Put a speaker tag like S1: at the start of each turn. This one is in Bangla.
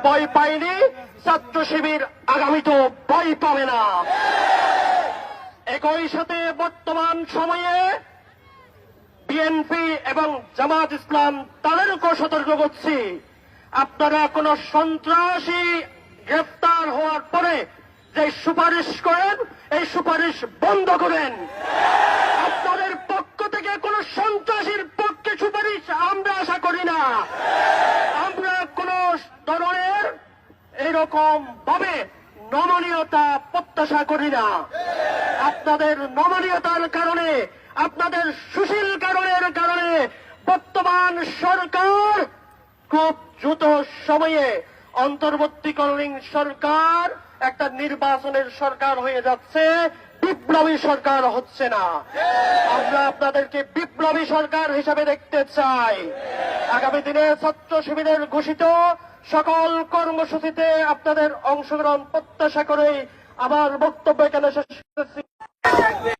S1: ভয় পায়নি, ছাত্র শিবির আগামীতেও ভয় পাবে না। একই সাথে বর্তমান সময়ে বিএনপি এবং জামাত ইসলাম তাদেরকেও সতর্ক করছি, আপনারা কোন সন্ত্রাসী গ্রেফতার হওয়ার পরে যে সুপারিশ করেন, এই সুপারিশ বন্ধ করেন। আপনাদের পক্ষ থেকে কোন সন্ত্রাসীর পক্ষে সুপারিশ আমরা আশা করি না। আমরা কোন ধরনের এরকম ভাবে নমনীয়তা প্রত্যাশা করি না। আপনাদের নমনীয়তার কারণে, আপনাদের সুশীল কারণের কারণে বর্তমান সরকার খুব দ্রুত সময়ে অন্তর্বর্তীকালীন সরকার একটা নির্বাচনের সরকার হয়ে যাচ্ছে, বিপ্লবী সরকার হচ্ছে না। আমরা আপনাদেরকে বিপ্লবী সরকার হিসেবে দেখতে চাই। আগামী দিনে ছাত্র শিবিরের ঘোষিত সকল কর্মসূচিতে আপনাদের অংশগ্রহণ প্রত্যাশা করে আমার বক্তব্য এখানে শেষ করছি।